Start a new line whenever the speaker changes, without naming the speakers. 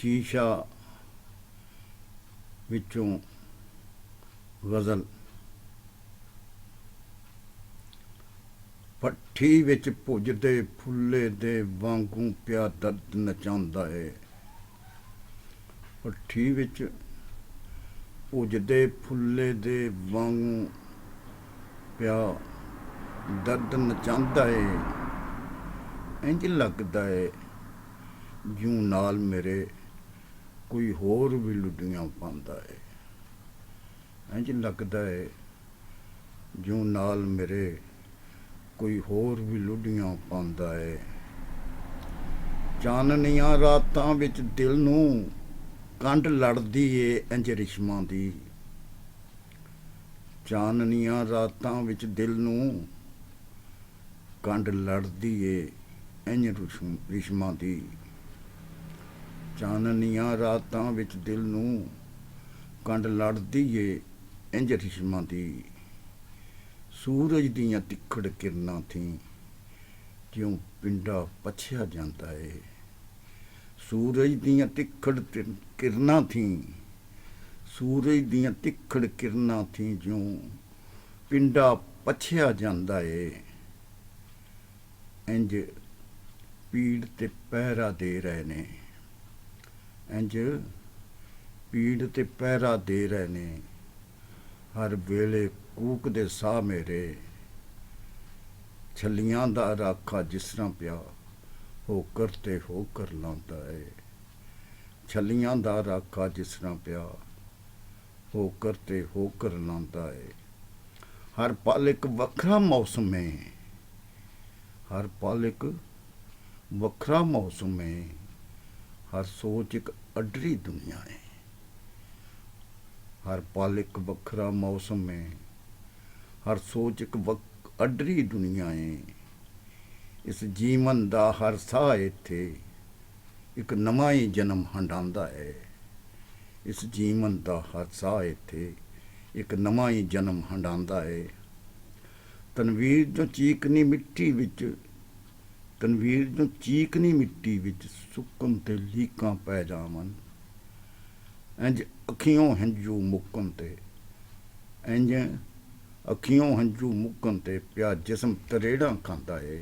शीशा विचों गज़ल भट्ठी विच भुजदे फुल्ले दे वांगू पिया दर्द नचांदा है। भट्ठी विच भुजदे फुल्ले दे वांगू पिया दर्द नचांदा है। इंज लगदा है जूं नाल मेरे कोई होर भी लुडियां पांदा है। इंज लगदा है जूं नाल मेरे कोई होर भी लुडियां पांदा है। चाननियां रातां विच दिल नूं कंड लड़दी ए इंज रिश्मां दी। चाननियां रातां विच दिल नूं कंड लड़दी ए इंज रिश्मां दी। चाननियां रातां विच दिल नूं कंड लड़दी ए इंज रिश्मां दी। सूरज दियां तिखड़ किरनां थी ज्यों पिंडा पछया जांदा है। सूरज दियां तिखड़ किरनां थी, सूरज दियां तिखड़ किरनां थी ज्यों पिंडा पछया जांदा है। इंज पीड़ ते पहरा दे रहे ने, इंज पीड़ ते पहरा दे रहे ने। हर वेले कूकदे साह मेरे, छलियां दा राखा जिस तरह पिया होकर ते होकर लांदा है। छलियां दा राखा जिस तरह पिया होकर ते होकर लांदा है। हर पल एक वखरा मौसम है, हर पल एक वखरा मौसम है। हर सोच एक अडरी दुनिया है। हर पल एक वखरा मौसम है, हर सोच एक अडरी दुनिया है। इस जीवन दा हर साह इत्थे एक नवां ही जन्म हंडांदा है। इस जीवन दा हर साह इत्थे एक नवां ही जन्म हंडांदा है। तनवीर जो चीकनी मिट्टी विच, तनवीर जो चीकनी मिट्टी विच सुकन ते लीकां पै जावन। इंज अखियों हंझू मुकन ते, इंज अखियों हंझू मुकन ते पिया जिस्म तरेड़ा खांदा है।